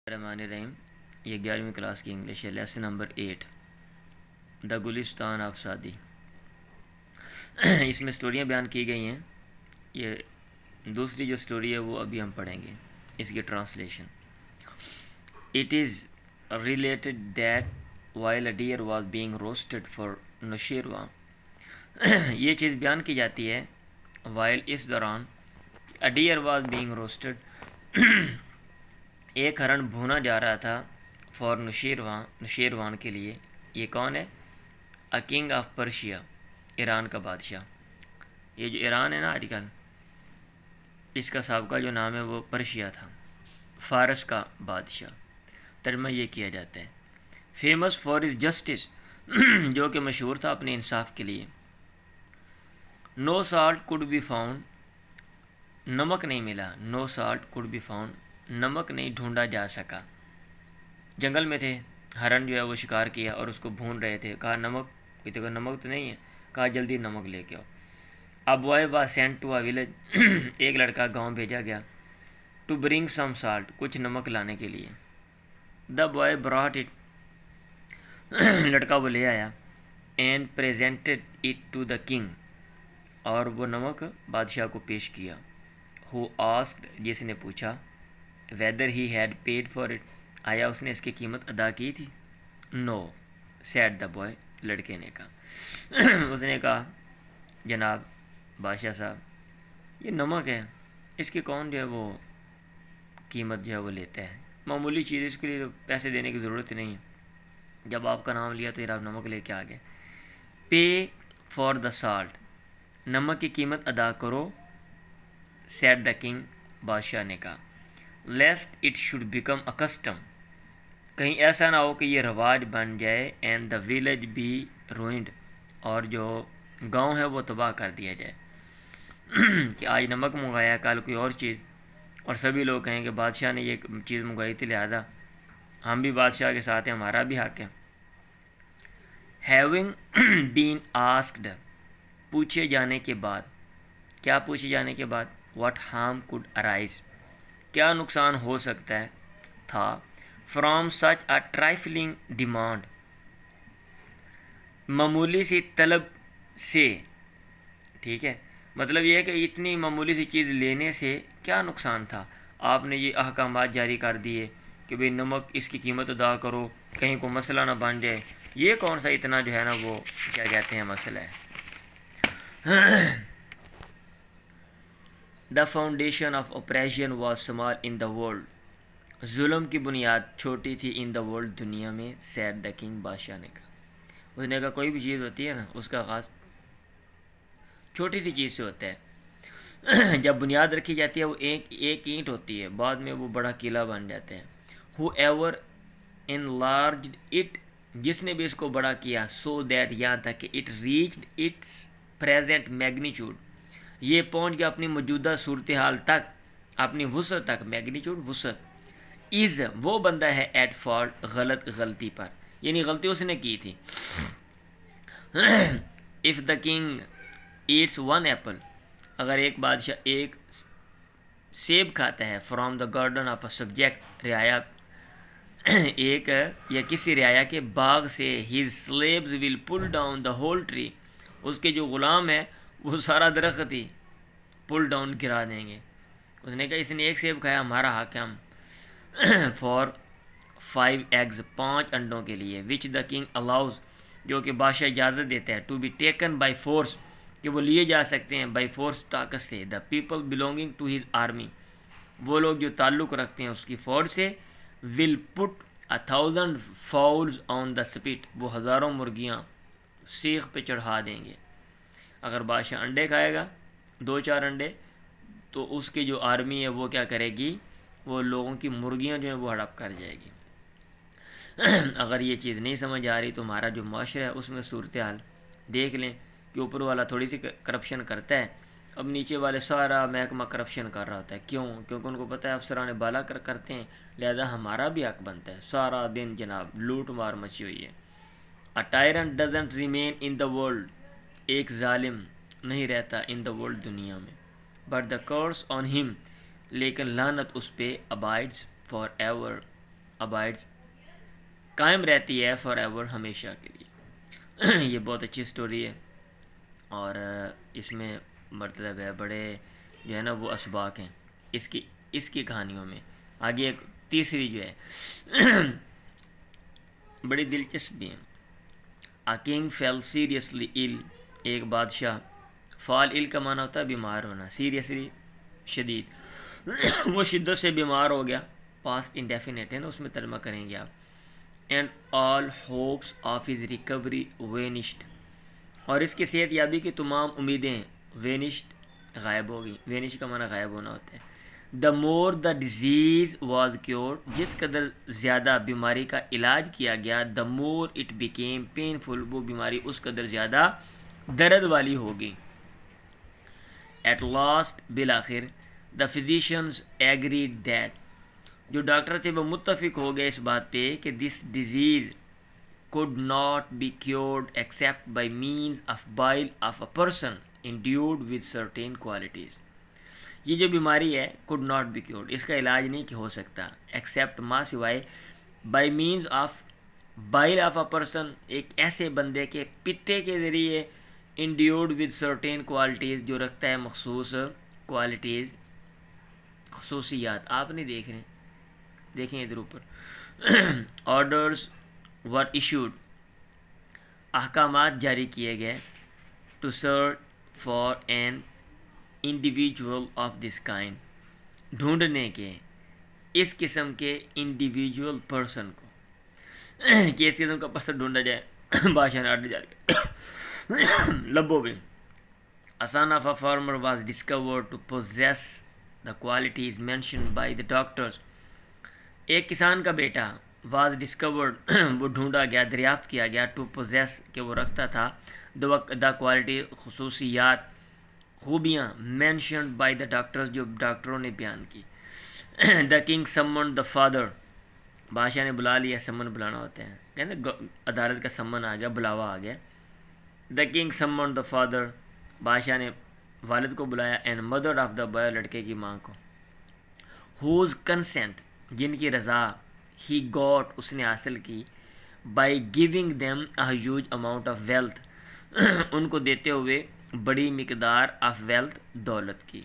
रहमान, ये 11वीं क्लास की इंग्लिश है। Lesson number 8, the Gulistan of शादी। इसमें स्टोरियाँ बयान की गई हैं। ये दूसरी जो स्टोरी है वो अभी हम पढ़ेंगे, इसकी translation. It is related that while a deer was being roasted for Nushirvan. ये चीज़ बयान की जाती है वाइल, इस दौरान, a deer was being roasted, एक हरण भुना जा रहा था, फॉर नौशीरवान के लिए। ये कौन है? A king of Persia, Iran का बादशाह। ये जो ईरान है ना आजकल, इसका साबका जो नाम है वो पर्शिया था, फारस का बादशाह। तर्जमा ये किया जाता है। फेमस फॉर इज जस्टिस, जो कि मशहूर था अपने इंसाफ के लिए। No salt could be found, नमक नहीं मिला। No salt could be found, नमक नहीं ढूंढा जा सका। जंगल में थे, हरण जो है वो शिकार किया और उसको भून रहे थे। कहा नमक, देखो नमक तो नहीं है। कहा जल्दी नमक लेके आओ। अब boy was sent to a village, एक लड़का गांव भेजा गया, टू ब्रिंग सम साल्ट, कुछ नमक लाने के लिए। द बॉय ब्रॉट इट, लड़का वो ले आया। And presented it to the king, और वो नमक बादशाह को पेश किया। हु आस्क्ड, जिसने पूछा, weather he had paid for it, आया उसने इसकी कीमत अदा की थी। नो सैड द बॉय, लड़के ने कहा। उसने कहा जनाब बादशाह साहब, ये नमक है, इसकी कौन जो है वो कीमत जो है वो लेता है। मामूली चीज़, इसके लिए पैसे देने की ज़रूरत नहीं है। जब आपका नाम लिया तो यार आप नमक लेके आ गए। पे फॉर द साल्ट, नमक की कीमत अदा करो। सैड द किंग, बादशाह ने कहा। Lest it should become a custom, कहीं ऐसा ना हो कि ये रवाज बन जाए। And the village be ruined, और जो गांव है वो तबाह कर दिया जाए। कि आज नमक मंगाया, कल कोई और चीज़, और सभी लोग कहें कि बादशाह ने ये चीज़ मंगाई थी, लिहाजा हम भी बादशाह के साथ हैं, हमारा भी हक है। हैविंग बीन आस्क्ड, पूछे जाने के बाद। क्या पूछे जाने के बाद? व्हाट हार्म कुड अराइज, क्या नुकसान हो सकता है था। फ्रॉम सच अ ट्राइफलिंग डिमांड, मामूली सी तलब से। ठीक है, मतलब यह है कि इतनी मामूली सी चीज़ लेने से क्या नुकसान था। आपने ये अहकामात जारी कर दिए कि भाई नमक, इसकी कीमत अदा करो, कहीं को मसला ना बन जाए। ये कौन सा इतना जो है ना वो क्या कहते हैं मसला है। The foundation of operation was small in the world, जुल्म की बुनियाद छोटी थी इन द वर्ल्ड, दुनिया में। सैड द किंग, बादशाह ने कहा। उसने कहा कोई भी चीज़ होती है ना, उसका आगाज़ छोटी सी चीज़ से होता है। जब बुनियाद रखी जाती है वो एक ईंट होती है, बाद में वो बड़ा किला बन जाता है। हु एवर इनलार्ज्ड इट, जिसने भी इसको बड़ा किया। सो दैट, यहाँ तक कि it reached it's present magnitude, ये पहुँच गया अपनी मौजूदा सूरत हाल तक, अपनी वसअत तक। मैग्नीट्यूड वसअत। इज़, वो बंदा है एट फॉल्ट, गलती पर, यानी गलती उसने की थी। If the king eats one apple, अगर एक बादशाह एक सेब खाता है, from the garden of a subject, रियाया एक या किसी रियाया के बाग से, his slaves will pull down the whole tree, उसके जो ग़ुलाम है वो सारा दरख्त ही पुल डाउन गिरा देंगे। उसने कहा इसने एक सेब खाया, हमारा हक है हम। फॉर 5 एग्स, 5 अंडों के लिए। विच द किंग अलाउज, जो कि बादशाह इजाज़त देता है। To be taken by force, कि वो लिए जा सकते हैं बाई फोर्स, ताकत से। The people belonging to his army, वो लोग जो ताल्लुक़ रखते हैं उसकी फ़ौज से। Will put 1000 fowls on the spit, वो हज़ारों मुर्गियाँ सीख पे चढ़ा देंगे। अगर बादशाह अंडे खाएगा, 2-4 अंडे, तो उसकी जो आर्मी है वो क्या करेगी, वो लोगों की मुर्गियाँ जो हैं वो हड़प कर जाएगी। अगर ये चीज़ नहीं समझ आ रही तो हमारा जो माशरा है उसमें सूरत हाल देख लें कि ऊपर वाला थोड़ी सी करप्शन करता है, अब नीचे वाले सारा महकमा करप्शन कर रहा होता है। क्यों? क्योंकि उनको पता है अफसरान बाला करते हैं, लिहाजा हमारा भी हक बनता है। सारा दिन जनाब लूट मार मची हुई है। A tyrant doesn't remain in the world, एक जालिम नहीं रहता इन द वर्ल्ड, दुनिया में। But the curse on him, लेकिन लानत उस पे अबाइड्स फॉर एवर, अबाइड्स, कायम रहती है फॉर एवर, हमेशा के लिए। ये बहुत अच्छी स्टोरी है और इसमें मतलब है बड़े जो है ना वो असबाक हैं इसकी कहानियों में। आगे एक तीसरी जो है बड़ी दिलचस्प भी है। आ किंग फेल सीरियसली इल, एक बादशाह, फॉल इल का माना होता है बीमार होना, सीरियसली शदीद वो शिद्दत से बीमार हो गया, पास्ट इंडेफिनेट है ना, उसमें तर्जमा करेंगे आप। And all hopes of his recovery वेनिश्ड, और इसकी सेहत याबी की तमाम उम्मीदें वेनिश्ड गायब हो गई। वेनिश का माना गायब होना होता है। The more the disease was cured, जिस कदर ज़्यादा बीमारी का इलाज किया गया, the more it became painful, वो बीमारी उस कदर ज़्यादा दर्द वाली होगी। एट लास्ट, बिल आखिर, द फिजिशियंस एग्रीड दैट, जो डॉक्टर थे वो मुत्तफिक हो गए इस बात पे कि this disease could not be cured except by means of bile of a person endued with certain qualities। ये जो बीमारी है could not be cured, इसका इलाज नहीं हो सकता except माँ सिवाय by means of bile of a person, एक ऐसे बंदे के पित्ते के ज़रिए, endued with certain qualities, जो रखता है मखसूस क्वालिटीज़, खसूसियात। आप नहीं देख रहे, देखें इधर ऊपर। ऑर्डर्स वर इशूड, अहकामात जारी किए गए, to search for an individual of this kind, ढूंढने के इस किस्म के इंडिविजुअल पर्सन को, कि इस किस्म का पर्सन ढूंढा जाए। बादशाह ने ऑर्डर जारी किया। लब्बो में a son of a farmer was discovered to possess the qualities mentioned by the doctors, एक किसान का बेटा वाज डिस्कवर्ड, वो ढूंढा गया, दरियाफ्त किया गया, टू पोजेस, के वो रखता था, द क्वालिटी, खसूसियात, खूबियाँ, मैंशनड बाय द डॉक्टर्स, जो डॉक्टरों ने बयान की। The king summon the father, बादशाह ने बुला लिया, समन बुलाना होता है, कहते अदालत का समन आ गया, बुलावा आ गया। The king summon the father, बादशाह ने वालिद को बुलाया, and mother of the boy, लड़के की माँ को, हुज कंसेंट, जिनकी रज़ा, ही गॉट, उसने हासिल की, by giving them a huge amount of wealth, उनको देते हुए बड़ी मिकदार ऑफ वेल्थ, दौलत की।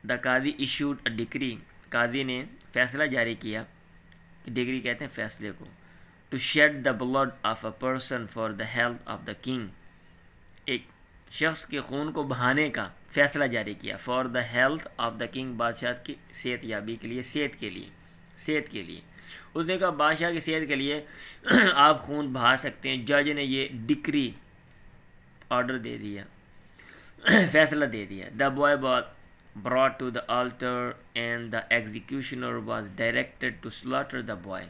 The Kadi issued a decree, कादी ने फैसला जारी किया, डिग्री कहते हैं फैसले को, to shed the blood of a person for the health of the king, एक शख्स के खून को बहाने का फैसला जारी किया, for the health of the king, बादशाह की सेहत याबी के लिए, सेहत के लिए। उसने कहा बादशाह की सेहत के लिए आप खून बहा सकते हैं। जज ने ये डिक्री, ऑर्डर दे दिया, फैसला दे दिया। The boy was brought to the altar and the executioner was directed to slaughter the boy,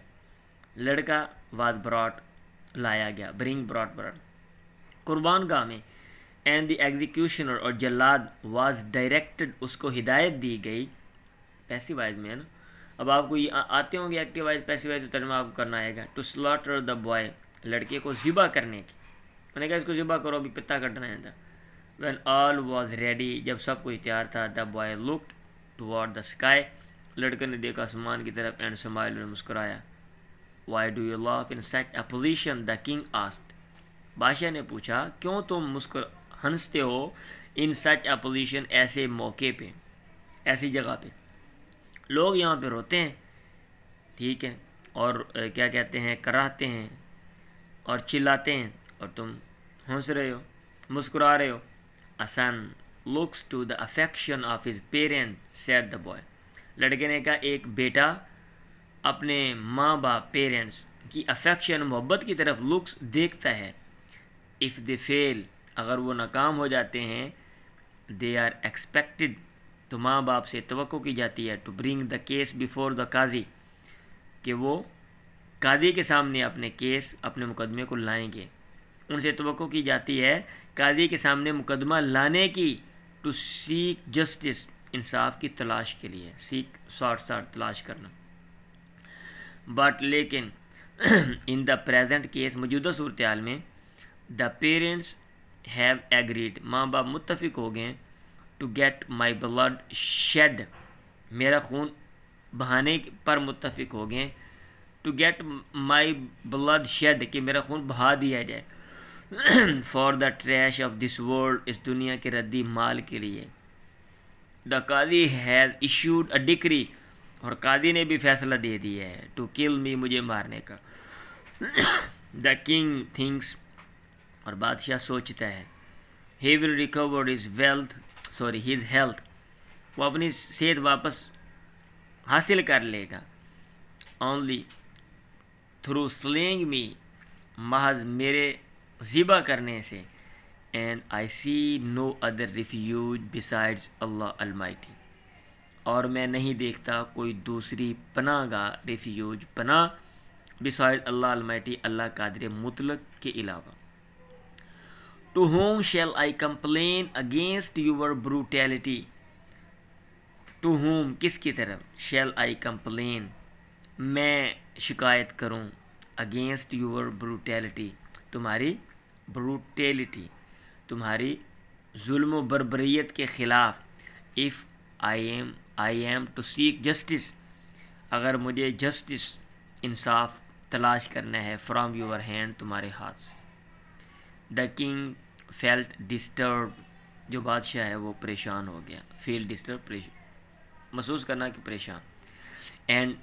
लड़का वॉज ब्रॉट, लाया गया, ब्रॉट कुर्बान गाह में, एंड द एग्जीक्यूशनर, और जल्लाद, वॉज डायरेक्टेड, उसको हिदायत दी गई, पैसिव वाइज में है ना, अब आपको ये आते होंगे एक्टिव वाइज, पैसिव वाइज, तो तर्जुमा आपको करना आएगा। टू स्लॉटर द बॉय, लड़के को ज़िबा करने की, मैंने कहा इसको ज़िबा करो, अभी पिता कटना है था। व्हेन ऑल वाज रेडी, जब सब कुछ तैयार था, the boy looked toward the sky, लड़के ने देखा आसमान की तरफ, एंड स्माइल, ने मुस्कुराया। Why do you laugh in such a position, the king asked, बादशाह ने पूछा क्यों तुम हंसते हो, इन सच अ पोजीशन, ऐसे मौके पे, ऐसी जगह पे, लोग यहाँ पे रोते हैं, ठीक है, और क्या कहते हैं, कराहते हैं और चिल्लाते हैं, और तुम हंस रहे हो, मुस्कुरा रहे हो। A son looks to the affection of his parents, said the boy, लड़के ने कहा एक बेटा अपने माँ बाप, पेरेंट्स की अफेक्शन, मोहब्बत की तरफ लुक्स, देखता है। इफ़ दे फेल, अगर वो नाकाम हो जाते हैं, दे आर एक्सपेक्टेड, तो माँ बाप से तवक्को की जाती है, to bring the case before the qazi, कि वो कादी के सामने अपने केस, अपने मुकदमे को लाएंगे। उनसे तवक्को की जाती है कादी के सामने मुकदमा लाने की, टू सीक जस्टिस, इंसाफ की तलाश के लिए, सीक सॉर्ट तलाश करना। बट लेकिन इन द प्रेजेंट केस, मौजूदा सूरत हाल में, द पेरेंट्स हैव एग्रीड, माँ बाप मुत्तफिक हो गए, to get my blood shed, मेरा खून बहाने पर मुत्तफिक हो गए, to get my blood shed, कि मेरा खून बहा दिया जाए, for the trash of this world, इस दुनिया के रद्दी माल के लिए। The Kadi has issued a decree, और कादी ने भी फैसला दे दिया है, टू किल मी, मुझे मारने का। द किंग थिंक्स, और बादशाह सोचता है, he will recover his health, वो अपनी सेहत वापस हासिल कर लेगा, ओनली थ्रू स्लेइंग मी, महज मेरे ज़िबा करने से, and I see no other refuge besides Allah almighty, और मैं नहीं देखता कोई दूसरी पनाहगाह, रिफ्यूज पनाह, बिसाइड अल्लाह अलमाइटी, अल्लाह कादिर मुतलक के अलावा। To whom shall I complain against your brutality, to whom किसकी तरफ, शैल आई कंप्लेन मैं शिकायत करूं, अगेंस्ट यूर ब्रूटैलिटी, तुम्हारी ब्रूटैलिटी, तुम्हारी जुल्म बर्बरियत के ख़िलाफ़, if I am to seek justice, अगर मुझे जस्टिस इंसाफ तलाश करना है, फ्रॉम यूर हैंड, तुम्हारे हाथ से। द किंग फेल्ट डिस्टर्ब, जो बादशाह है वो परेशान हो गया, फील डिस्टर्ब, महसूस करना कि परेशान। And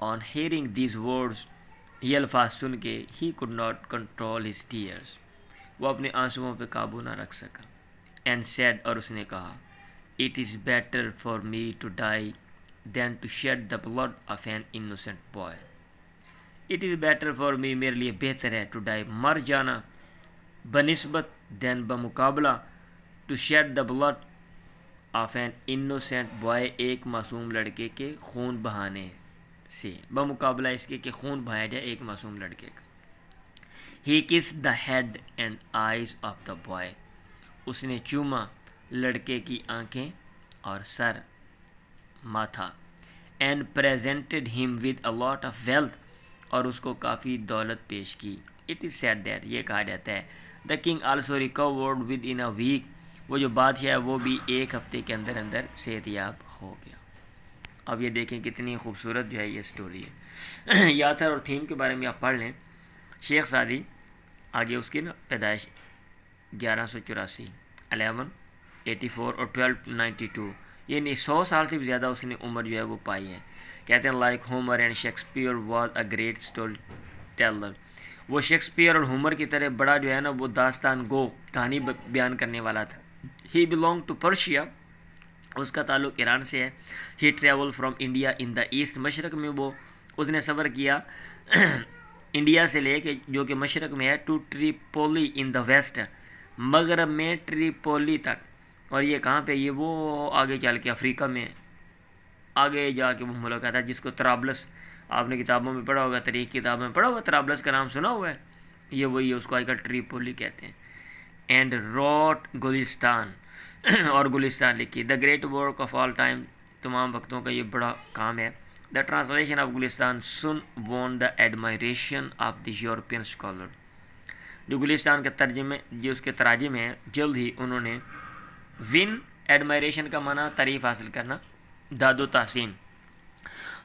on hearing these words, ये अल्फाज सुन के, he could not control his tears, वो अपने आंसुओं पे काबू ना रख सका। एंड सेड, और उसने कहा, it is better for me to die than to shed the blood of an innocent boy, it is better for me, मेरे लिए बेहतर है, टू डाई, मर जाना, बनिस्बत, दैन बमुकाबला, to shed the blood of an innocent boy, एक मासूम लड़के के खून बहाने से, बमुकाबला इसके कि खून बहाया जाए एक मासूम लड़के का। ही किस the head and eyes of the boy, उसने चूमा लड़के की आंखें और सर, माथा। And presented him with a lot of wealth, और उसको काफ़ी दौलत पेश की। इट इज़ सेड दैट, ये कहा जाता है, the king also recovered within a week, वो जो बादशाह है वो भी एक हफ्ते के अंदर अंदर सेहतयाब हो गया। अब ये देखें कितनी खूबसूरत जो है ये स्टोरी है। याथर और थीम के बारे में आप पढ़ लें। शेख सादी, आगे उसकी ना पैदाइश 1184, 1184 और 1292, यानी 100 साल से भी ज़्यादा उसने उम्र जो है वो पाई है। कहते हैं like Homer and Shakespeare was a great story teller, वो शेक्सपियर और होमर की तरह बड़ा जो है ना वो दास्तान गो, कहानी बयान करने वाला था। ही बिलोंग टू पर्शिया, उसका ताल्लुक़ ईरान से है। He travel from India in the east, मशरक़ में वो उसने सफ़र किया इंडिया से लेके जो कि मशरक़ में है, to Tripoli in the west, मगरब में ट्रिपोली तक। और ये कहाँ पे, ये वो आगे चल के अफ्रीका में आगे जाके वो मुल्क आता है जिसको तराबलस, आपने किताबों में पढ़ा होगा, तारीख़ किताब में पढ़ा हुआ, तराबलस का नाम सुना हुआ है, ये वही है, उसको आजकल ट्रिपोली कहते हैं। एंड रोट गुलिस्तान, और गुलिस्तान लिखी, the great work of all time, तमाम वक्तों का ये बड़ा काम है। The translation of Gulistan soon won the admiration of the European scholar, जो गुलिस्तान के तर्जमे, जो उसके तराजिम हैं, जल्द ही उन्होंने विन, एडमायरेशन का माना तारीफ़ हासिल करना, दादो तासीन,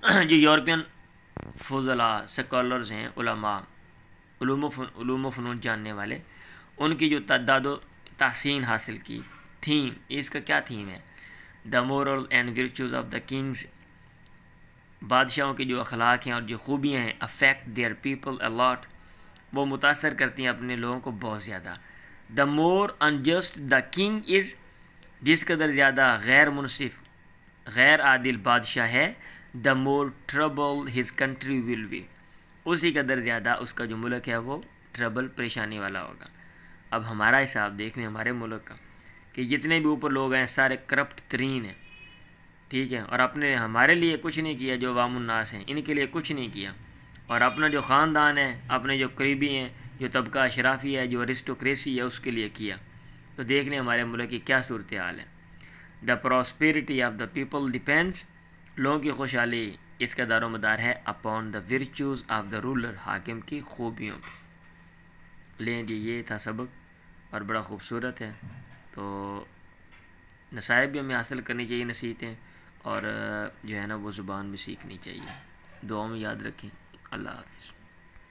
जो यूरोपियन फुज़ला स्कॉलर्स हैं, उलमा, उलूम फ़नून जानने वाले, उनकी जो दादो तासीन हासिल की। थीम, इसका क्या थीम है, the moral and virtues of the kings, बादशाहों की जो अखलाक हैं और जो खूबियाँ हैं, affect their people a lot, वो मुतासर करती हैं अपने लोगों को बहुत ज़्यादा। The more unjust the king is, जिस कदर ज़्यादा गैर मुनसिफ, गैर आदिल बादशाह है, the more trouble his country will be, उसी कदर ज़्यादा उसका जो मुल्क है वो ट्रबल, परेशानी वाला होगा। अब हमारा हिसाब देख लें हमारे मुल्क का, कि जितने भी ऊपर लोग हैं सारे करप्ट तरीन हैं, ठीक है, और अपने हमारे लिए कुछ नहीं किया, जो अवामुन्नास हैं इनके लिए कुछ नहीं किया, और अपना जो ख़ानदान है, अपने जो करीबी हैं, जो तबका अशराफी है, जो अरिस्टोक्रेसी है, उसके लिए किया। तो देख लें हमारे मुल्क की क्या सूरत हाल है। The prosperity of the people depends, लोगों की खुशहाली इसका दारोमदार है, upon the virtues of the ruler, हाकिम की खूबियों पर। लें जी, ये था सबक और बड़ा खूबसूरत है। तो नसाइब भी हमें हासिल करनी चाहिए, नसीहतें, और जो है ना वो ज़ुबान भी सीखनी चाहिए। दुआ में याद रखें। अल्लाह हाफिज़।